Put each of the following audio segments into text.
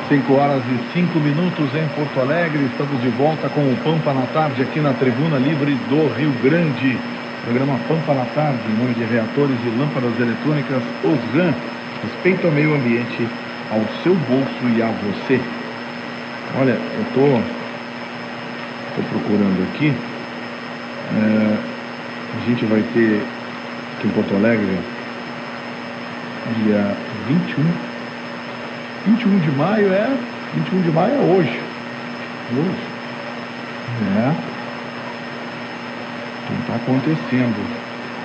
5h05 em Porto Alegre. Estamos de volta com o Pampa na Tarde aqui na Tribuna Livre do Rio Grande. Programa Pampa na Tarde, em nome de Reatores e Lâmpadas Eletrônicas Osram. Respeito ao meio ambiente, ao seu bolso e a você. Olha, eu tô procurando aqui. A gente vai ter aqui em Porto Alegre dia 21 de maio é hoje. Então está acontecendo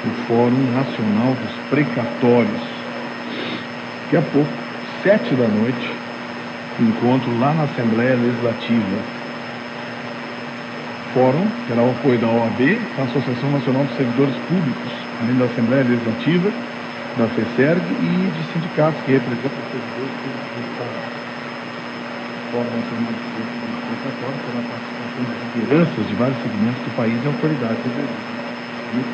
o Fórum Nacional dos Precatórios. Daqui a pouco, 7 da noite, encontro lá na Assembleia Legislativa. Fórum terá o apoio da OAB, da Associação Nacional dos Servidores Públicos, além da Assembleia Legislativa, da FESERG e de sindicatos que representam os servidores públicos do Estado. O Fórum Nacional dos Precatórios terá a participação de lideranças de vários segmentos do país e autoridades federais. E o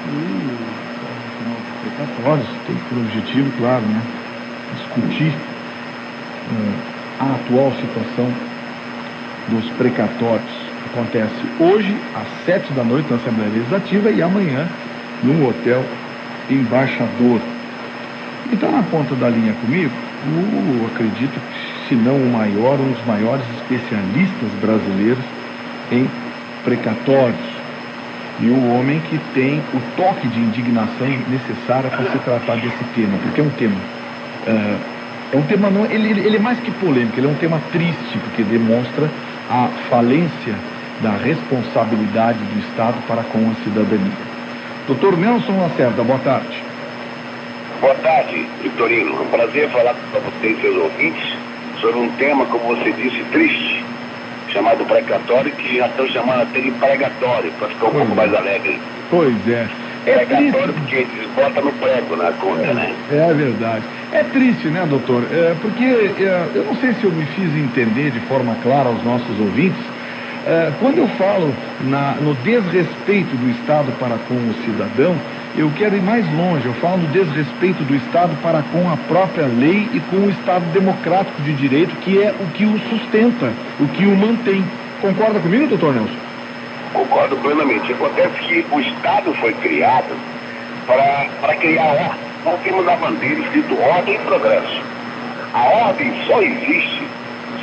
Fórum Nacional dos Precatórios tem por objetivo, claro, discutir a atual situação dos precatórios. Acontece hoje às 7 da noite na Assembleia Legislativa e amanhã no Hotel Embaixador. E está na ponta da linha comigo, acredito que, se não o maior, um dos maiores especialistas brasileiros em precatórios. E o homem que tem o toque de indignação necessário para se tratar desse tema, porque é um tema não, ele é mais que polêmico, ele é um tema triste, porque demonstra a falência da responsabilidade do Estado para com a cidadania. Doutor Nelson Lacerda, boa tarde. Boa tarde, Vitorino. É um prazer falar com vocês e seus ouvintes sobre um tema, como você disse, triste, chamado precatório, que já estão chamando até de pregatório, para ficar um pouco mais alegre. Pois é. Pregatório porque eles botam no prego na conta, né? É verdade. É triste, né, doutor? Porque eu não sei se eu me fiz entender de forma clara aos nossos ouvintes. Quando eu falo no desrespeito do Estado para com o cidadão, eu quero ir mais longe. Eu falo no desrespeito do Estado para com a própria lei e com o Estado democrático de direito, que é o que o sustenta, o que o mantém. Concorda comigo, doutor Nelson? Concordo plenamente. Acontece que o Estado foi criado para criar ordem. Nós temos a bandeira escrito ordem e progresso. A ordem só existe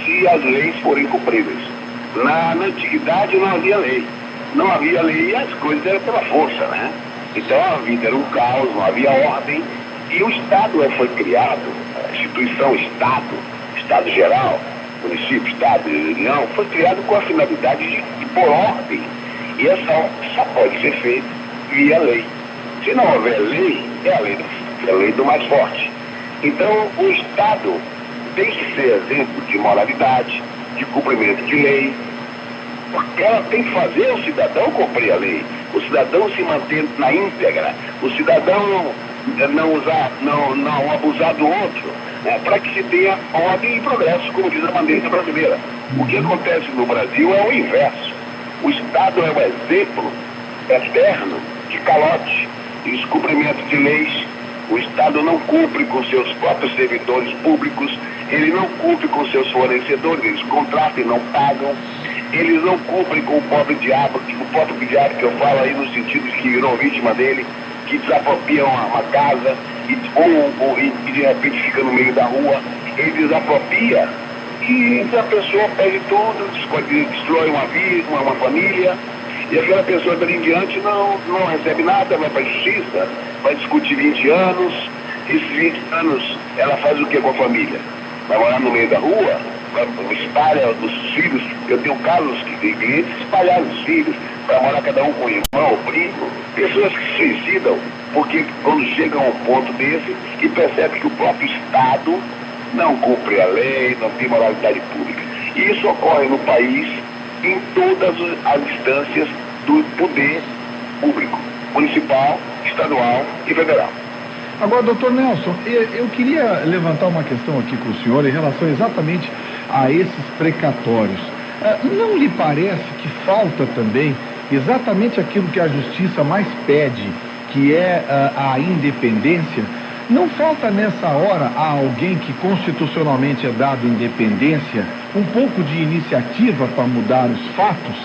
se as leis forem cumpridas. Na antiguidade não havia lei. Não havia lei e as coisas eram pela força, né? Então a vida era um caos, não havia ordem. E o Estado foi criado, a instituição Estado geral, município, Estado e União, foi criado com a finalidade de pôr ordem. E essa ordem só pode ser feita via lei. Se não houver lei, é a lei do mais forte. Então o Estado tem que ser exemplo de moralidade, de cumprimento de lei, porque ela tem que fazer o cidadão cumprir a lei, o cidadão se manter na íntegra, o cidadão não abusar do outro, né, para que se tenha ordem e progresso, como diz a bandeira brasileira. O que acontece no Brasil é o inverso. O Estado é o exemplo eterno de calote, de descumprimento de leis. O Estado não cumpre com seus próprios servidores públicos, ele não cumpre com seus fornecedores, eles contratam e não pagam, eles não cumprem com o pobre diabo que eu falo aí no sentido de que virou vítima dele, que desapropriam uma casa e de repente fica no meio da rua, ele desapropria e a pessoa perde tudo, destrói uma família. E aquela pessoa dali em diante não recebe nada, vai para a justiça, vai discutir 20 anos, esses 20 anos ela faz o que com a família? Vai morar no meio da rua, espalha os filhos. Eu tenho casos de clientes que espalharam os filhos para morar cada um com o irmão ou primo, pessoas que se suicidam, porque quando chegam a um ponto desse e percebe que o próprio Estado não cumpre a lei, não tem moralidade pública. E isso ocorre no país em todas as instâncias do poder público, municipal, estadual e federal. Agora, doutor Nelson, eu queria levantar uma questão aqui com o senhor em relação exatamente a esses precatórios. Não lhe parece que falta também exatamente aquilo que a justiça mais pede, que é a independência? Não falta nessa hora a alguém que constitucionalmente é dado independência, um pouco de iniciativa para mudar os fatos?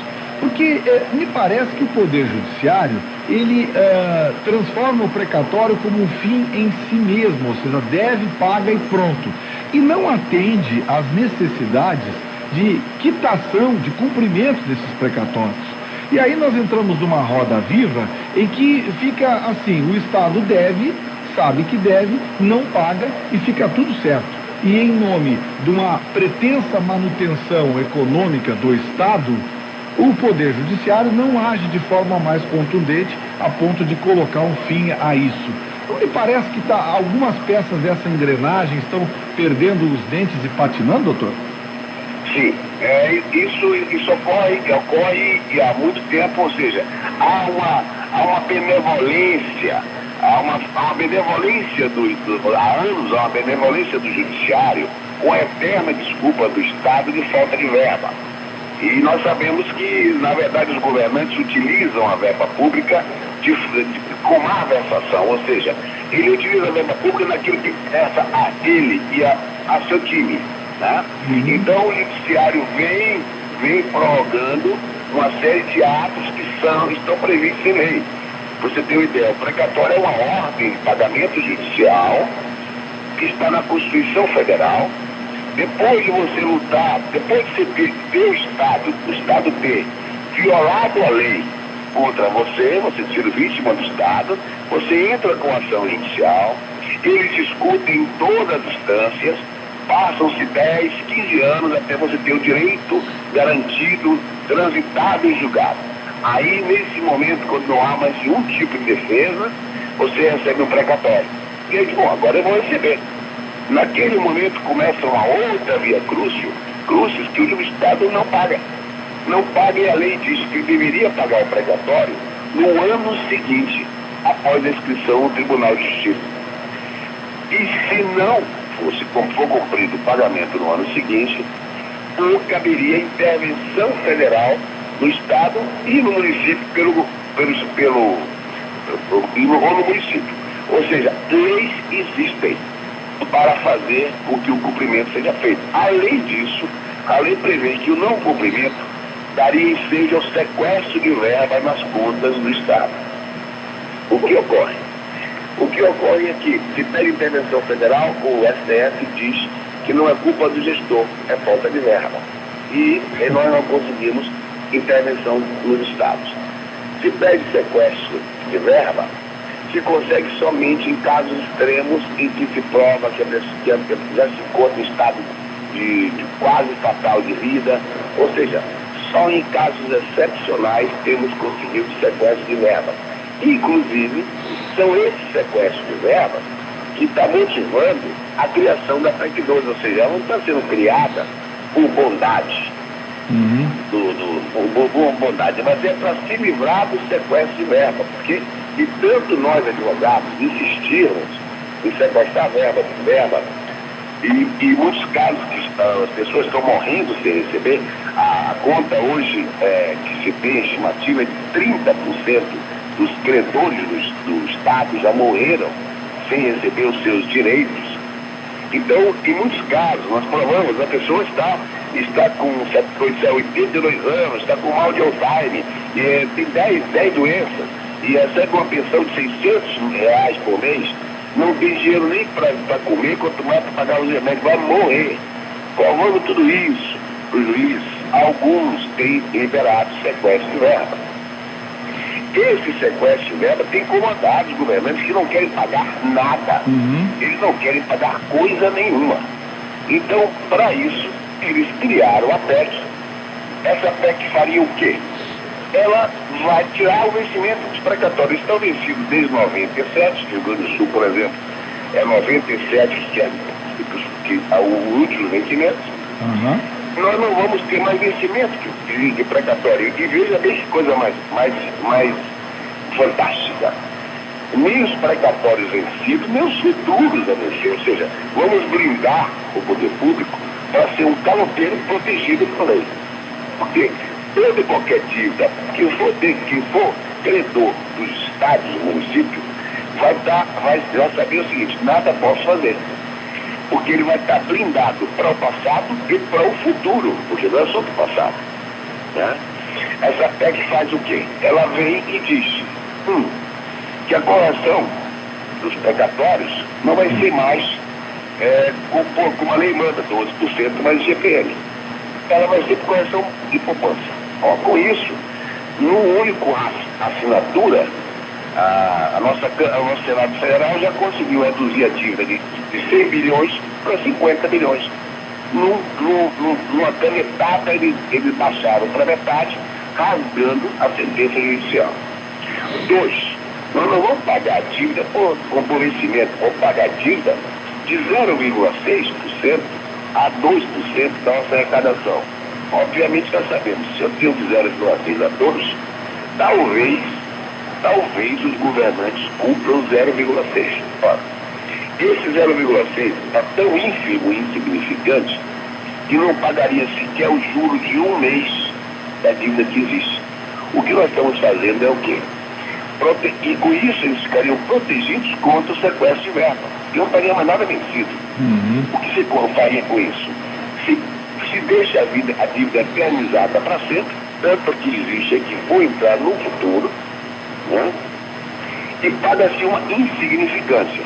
Porque me parece que o Poder Judiciário, ele transforma o precatório como um fim em si mesmo, ou seja, deve, paga e pronto. E não atende às necessidades de quitação, de cumprimento desses precatórios. E aí nós entramos numa roda viva em que fica assim, o Estado deve, sabe que deve, não paga e fica tudo certo. E em nome de uma pretensa manutenção econômica do Estado, o Poder Judiciário não age de forma mais contundente a ponto de colocar um fim a isso. Não me parece que algumas peças dessa engrenagem estão perdendo os dentes e patinando, doutor? Sim, isso ocorre há muito tempo, ou seja, há uma benevolência, há uma benevolência há anos, há uma benevolência do Judiciário com a eterna desculpa do Estado de falta de verba. E nós sabemos que, na verdade, os governantes utilizam a verba pública com má versação, ou seja, ele utiliza a verba pública naquilo que interessa a ele e a seu time, né? Então o Judiciário vem prorrogando uma série de atos que estão previstos em lei. Pra você ter uma ideia, o precatório é uma ordem de pagamento judicial que está na Constituição Federal. Depois de você lutar, depois de você ter o Estado ter violado a lei contra você ter sido vítima do Estado, você entra com ação judicial, eles discutem em todas as instâncias, passam-se 10, 15 anos até você ter o direito garantido, transitado e julgado. Aí, nesse momento, quando não há mais nenhum tipo de defesa, você recebe um precatório. E aí, bom, agora eu vou receber. Naquele momento começa uma outra via crucis que o Estado não paga. Não paga, e a lei diz que deveria pagar o precatório no ano seguinte, após a inscrição no Tribunal de Justiça. E se não for cumprido o pagamento no ano seguinte, caberia intervenção federal no Estado e no município ou no município. Ou seja, leis existem para fazer com que o cumprimento seja feito. Além disso, a lei prevê que o não cumprimento daria ensejo ao sequestro de verba nas contas do Estado. O que ocorre? O que ocorre é que, se pede intervenção federal, o STF diz que não é culpa do gestor, é falta de verba. E nós não conseguimos intervenção nos estados. Se pede sequestro de verba, se consegue somente em casos extremos em que se prova que a pessoa já se encontra em estado de quase fatal de vida, ou seja, só em casos excepcionais temos conseguido sequestro de verba. Inclusive, são esses sequestros de verba que está motivando a criação da PEC 12, ou seja, ela não está sendo criada por bondade, por bondade, mas é para se livrar do sequestro de verba, porque e tanto nós advogados insistirmos em sequestrar verba, e muitos casos que as pessoas estão morrendo sem receber, a conta hoje que se tem estimativa é de 30% dos credores do Estado já morreram sem receber os seus direitos. Então, em muitos casos, nós provamos, a pessoa está com 82 anos, está com mal de Alzheimer, tem 10 doenças, e recebe uma pensão de R$600 por mês, não tem dinheiro nem para comer, quanto mais para pagar os remédios, vai morrer. Provando tudo isso para o juiz, alguns têm liberado sequestro de verba. Esse sequestro de verba tem incomodado os governantes que não querem pagar nada. Eles não querem pagar coisa nenhuma. Então, para isso, eles criaram a PEC. Essa PEC faria o quê? Ela vai tirar o vencimento dos precatórios. Estão vencidos desde 97, Rio Grande do Sul, por exemplo, é 97 que é o último vencimento. Nós não vamos ter mais vencimento de precatório. E veja bem que coisa mais fantástica. Nem os precatórios vencidos, nem os futuros a vencer. Ou seja, vamos blindar o poder público para ser um caloteiro protegido por lei. Porque toda e qualquer dívida que for credor dos estados e municípios vai saber o seguinte: nada posso fazer. Porque ele vai estar blindado para o passado e para o futuro, porque não é só para o passado. Né? Essa PEC faz o quê? Ela vem e diz que a correção dos precatórios não vai ser mais, como a lei manda, 12% mais IGPM. Ela vai ser por correção de poupança. Ó, com isso, no único assinatura, o nosso Senado Federal já conseguiu reduzir a dívida de 100 bilhões para 50 bilhões. Numa canetada, eles baixaram para metade, rasgando a sentença judicial. 2, nós não vamos pagar a dívida por empobrecimento, vamos pagar a dívida de 0,6% a 2% da nossa arrecadação. Obviamente nós sabemos, se eu tenho de 0,6% a 2%, talvez os governantes cumpram 0,6%. Ora, esse 0,6% é tão ínfimo e insignificante que não pagaria sequer o juro de um mês da dívida que existe. O que nós estamos fazendo é o quê? E com isso eles ficariam protegidos contra o sequestro de verba. E não estaria mais nada vencido. O que se faria com isso? Se deixa a dívida eternizada para sempre, tanto que existe é que vou entrar no futuro, né? E paga-se uma insignificância.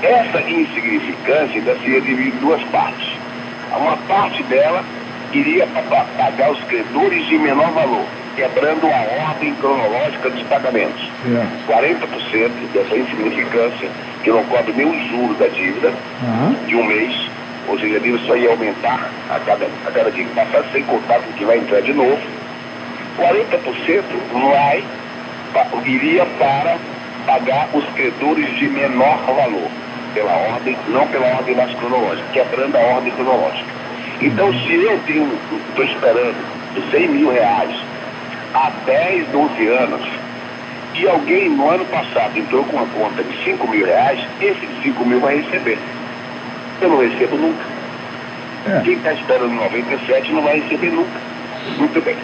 Essa insignificância ainda seria dividida em duas partes. Uma parte dela iria pagar os credores de menor valor, quebrando a ordem cronológica dos pagamentos. 40% dessa insignificância, que não cobre nem o juro da dívida, de um mês, ou seja, a dívida só ia aumentar a cada dia que passar, sem contar com o que vai entrar de novo. 40% iria para pagar os credores de menor valor, pela ordem, não pela ordem mais cronológica, quebrando a ordem cronológica. Então, se eu estou esperando 100 mil reais há 10, 12 anos, e alguém no ano passado entrou com uma conta de 5 mil reais, esse de 5 mil vai receber. Eu não recebo nunca. Quem está esperando 97 não vai receber nunca. Muito bem.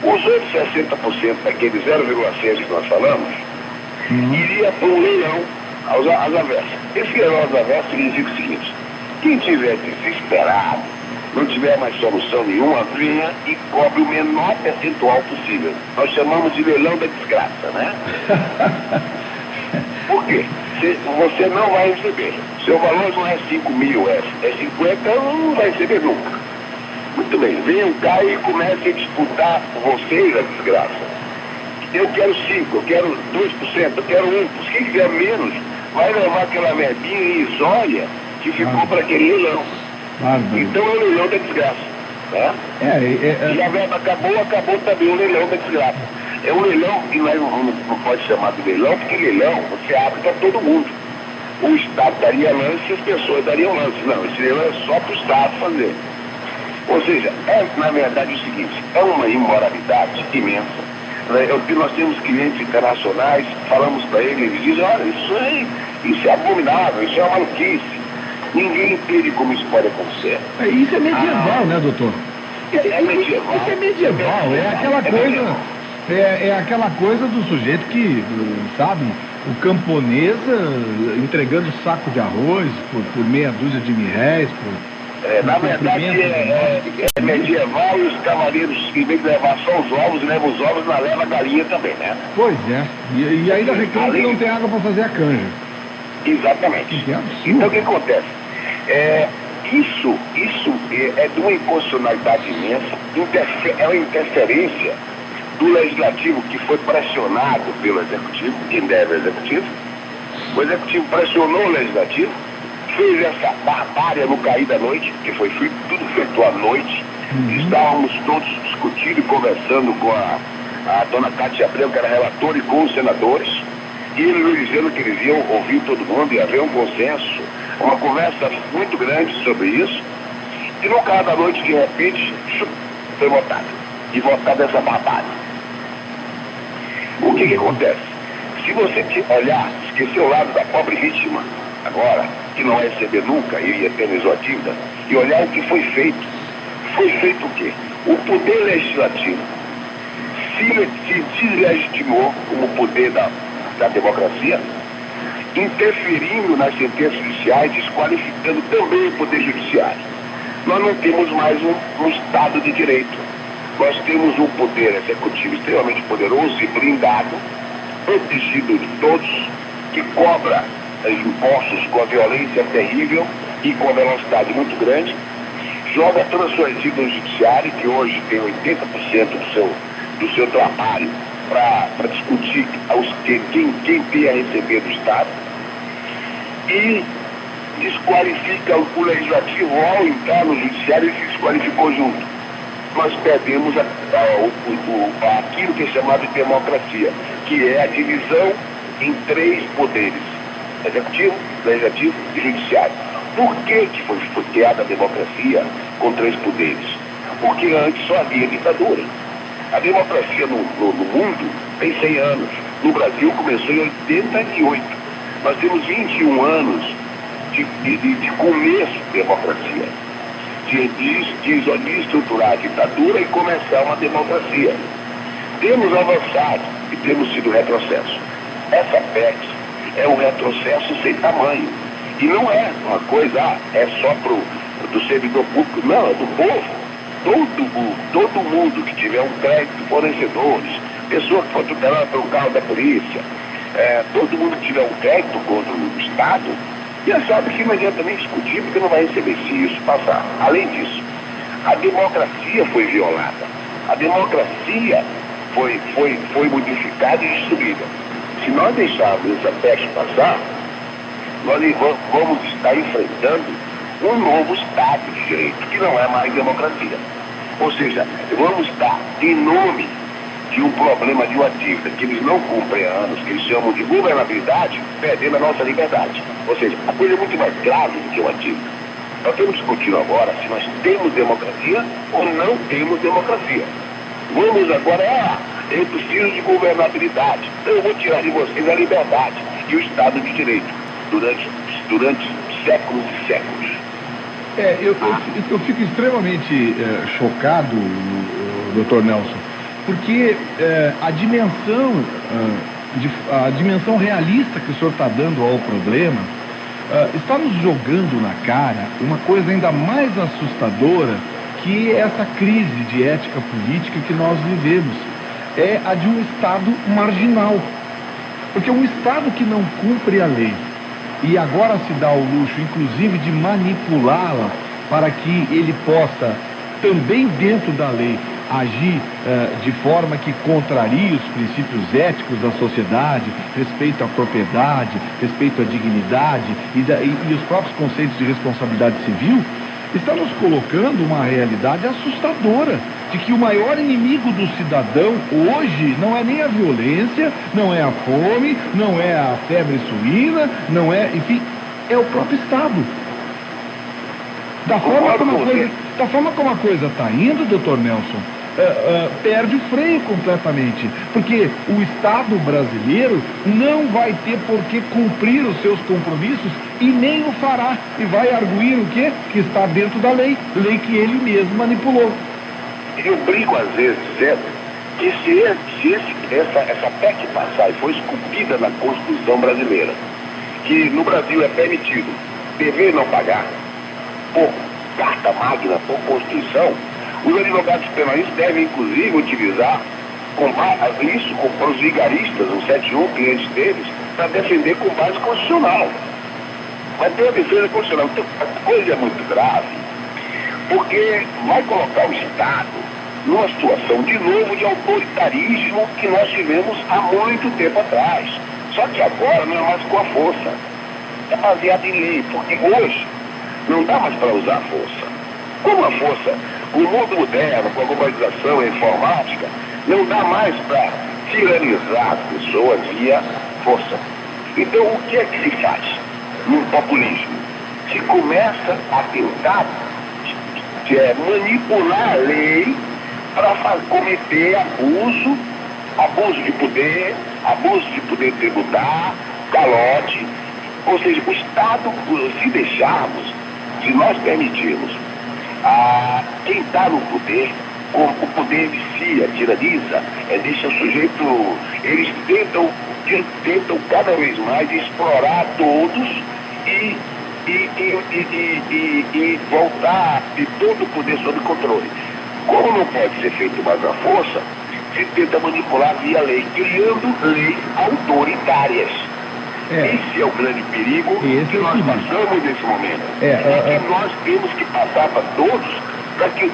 Os outros 60% daquele 0,6 que nós falamos, iria para um leilão às avessas. Esse leilão às avessas significa o seguinte: quem tiver desesperado, não tiver mais solução nenhuma, venha e cobre o menor percentual possível. Nós chamamos de leilão da desgraça, né? Por quê? Você não vai receber. Seu valor não é 5 mil, é 50, não vai receber nunca. Muito bem, venham cá e comecem a disputar com vocês a desgraça. Eu quero 5%, eu quero 2%, eu quero 1%. Quem quiser menos, vai levar aquela verbinha irrisória que ficou para aquele leilão. Então é o leilão da desgraça. Né? E a verba acabou também o leilão da desgraça. É um leilão que não pode chamar de leilão, porque leilão você abre para todo mundo. O Estado daria lance e as pessoas dariam lance. Não, esse leilão é só para o Estado fazer. Ou seja, na verdade o seguinte: é uma imoralidade imensa. Nós temos clientes internacionais, falamos para eles dizem: olha, isso é abominável, isso é uma maluquice. Ninguém entende como isso pode acontecer. Isso é medieval, né, doutor? É medieval. Isso é medieval, é aquela coisa. É aquela coisa do sujeito que, sabe, o camponês entregando saco de arroz por meia dúzia de mil-réis. Na verdade é medieval, e os cavaleiros, em vez de levar só os ovos, levam os ovos, mas leva a galinha também, né? Pois é. E ainda reclama que não tem água para fazer a canja. Exatamente. Então o que acontece? Isso é de uma inconstitucionalidade imensa, é uma interferência do legislativo que foi pressionado pelo executivo, quem deve é o executivo. O executivo pressionou o legislativo, fez essa barbárie no cair da noite, que foi tudo feito à noite. Estávamos todos discutindo e conversando com a dona Cátia Abreu, que era relatora, e com os senadores, e eles dizendo que eles iam ouvir todo mundo e haver um consenso, uma conversa muito grande sobre isso, e no cair da noite, de repente, foi votado. E votado essa barbárie. O que acontece? Se você olhar, esquecer o lado da pobre vítima, agora, que não vai receber nunca e eternizou a dívida, e olhar o que foi feito. Foi feito o quê? O poder legislativo se deslegitimou como poder da democracia interferindo nas sentenças judiciais, desqualificando também o Poder Judiciário. Nós não temos mais um Estado de Direito. Nós temos um Poder Executivo extremamente poderoso e blindado, protegido de todos, que cobra impostos com a violência terrível e com a velocidade muito grande, joga todas as suas vidas no judiciário, que hoje tem 80% do seu trabalho para discutir quem tem a receber do Estado, e desqualifica o legislativo ao entrar no judiciário e se desqualificou junto. Nós perdemos aquilo que é chamado de democracia, que é a divisão em 3 poderes: executivo, legislativo e judiciário. Por que foi criada a democracia com 3 poderes? Porque antes só havia ditadura. A democracia no mundo tem 100 anos. No Brasil começou em 88. Nós temos 21 anos de começo de democracia. De estruturar a ditadura e começar uma democracia. Temos avançado e temos tido retrocesso. Essa PEC é um retrocesso sem tamanho. E não é uma coisa, é só do servidor público, não, é do povo. Todo mundo que tiver um crédito, fornecedores, pessoa que for tutelada pelo carro da polícia, todo mundo que tiver um crédito contra o Estado, já sabe que não adianta nem discutir, porque não vai receber se isso passar. Além disso, a democracia foi violada. A democracia foi modificada e destruída. Se nós deixarmos essa PEC passar, nós vamos estar enfrentando um novo Estado de Direito, que não é mais democracia. Ou seja, vamos estar, em nome de um problema de uma dívida que eles não cumprem há anos, que eles chamam de governabilidade, perdendo a nossa liberdade. Ou seja, a coisa é muito mais grave do que uma dívida. Nós estamos discutindo agora se nós temos democracia ou não temos democracia. Vamos agora, eu preciso de governabilidade, então eu vou tirar de vocês a liberdade e o Estado de Direito durante séculos e séculos. Eu fico extremamente chocado, Dr. Nelson, porque a dimensão realista que o senhor está dando ao problema está nos jogando na cara uma coisa ainda mais assustadora, que é essa crise de ética política que nós vivemos. É a de um Estado marginal. Porque um Estado que não cumpre a lei e agora se dá o luxo, inclusive, de manipulá-la para que ele possa, também dentro da lei, agir de forma que contrarie os princípios éticos da sociedade, respeito à propriedade, respeito à dignidade e os próprios conceitos de responsabilidade civil, está nos colocando uma realidade assustadora de que o maior inimigo do cidadão hoje não é nem a violência, não é a fome, não é a febre suína, não é, enfim, é o próprio Estado. Da forma como a coisa está indo, doutor Nelson, perde o freio completamente, porque o Estado brasileiro não vai ter por que cumprir os seus compromissos e nem o fará, e vai arguir o quê? Que está dentro da lei que ele mesmo manipulou. Eu brinco às vezes dizendo que se essa PEC passar e for esculpida na Constituição brasileira, que no Brasil é permitido dever não pagar, por carta magna, por Constituição, os advogados penalistas devem, inclusive, utilizar isso para os vigaristas, os 71 clientes deles, para defender com base constitucional. Mas tem a defesa constitucional. Então, a coisa é muito grave, porque vai colocar o Estado numa situação, de novo, de autoritarismo que nós tivemos há muito tempo atrás. Só que agora não é mais com a força. É baseado em lei, porque hoje não dá mais para usar a força. Como a força, o mundo moderno, com a globalização e a informática, não dá mais para tiranizar as pessoas via força. Então, o que é que se faz no populismo? Se começa a tentar manipular a lei para cometer abuso de poder tributar, calote. Ou seja, o Estado, se deixarmos, se nós permitirmos quem está no poder, o poder vicia, tiraniza, deixa o sujeito, eles tentam que tentam cada vez mais explorar todos e voltar de todo o poder sob controle. Como não pode ser feito mais à força, se tenta manipular via lei, criando leis autoritárias. Esse é o grande perigo que nós passamos nesse momento. E que nós temos que passar para todos, para que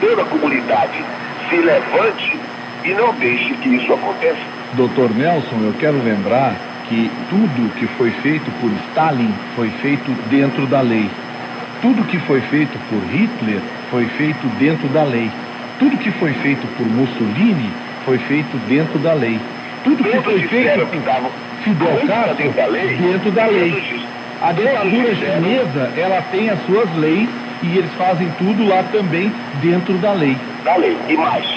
toda a comunidade se levante e não deixe que isso aconteça. Dr. Nelson, eu quero lembrar que tudo que foi feito por Stalin foi feito dentro da lei. Tudo que foi feito por Hitler foi feito dentro da lei. Tudo que foi feito por Mussolini foi feito dentro da lei. Tudo que foi feito por Fidel Castro dentro da lei. A ditadura chinesa, ela tem as suas leis e eles fazem tudo lá também dentro da lei. Da lei. E mais,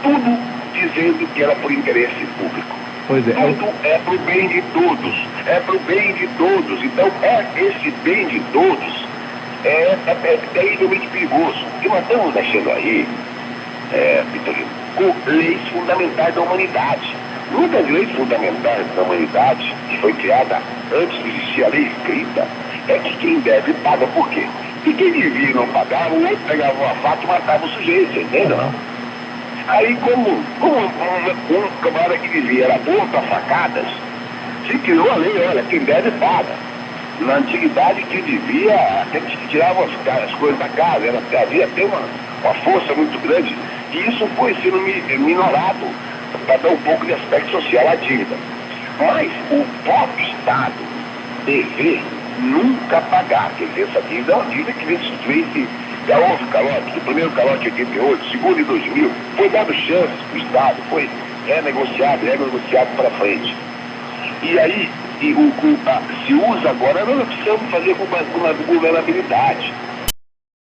tudo dizendo que era por interesse público. Pois é. Tudo é pro bem de todos. É pro bem de todos. Então, esse bem de todos é terrivelmente perigoso. E nós estamos mexendo aí, Vitorino, com leis fundamentais da humanidade. Muitas leis fundamentais da humanidade, que foi criada antes de existir a lei escrita, é que quem deve paga. Por quê? E quem devia não pagava, o outro pegava uma faca e matava o sujeito, entendeu? Aí, como um camarada que vivia era bom para facadas, se criou a lei, olha, quem deve paga. Na antiguidade, quem devia, até que tirava as coisas da casa, havia até uma força muito grande, e isso foi sendo minorado para dar um pouco de aspecto social à dívida. Mas o próprio Estado dever nunca pagar, quer dizer, essa dívida é uma dívida que vence. Já houve calote, o primeiro calote em 88, o segundo em 2000, foi dado chances para o Estado, foi negociado para frente. E aí, se usa agora, nós precisamos fazer com uma governabilidade.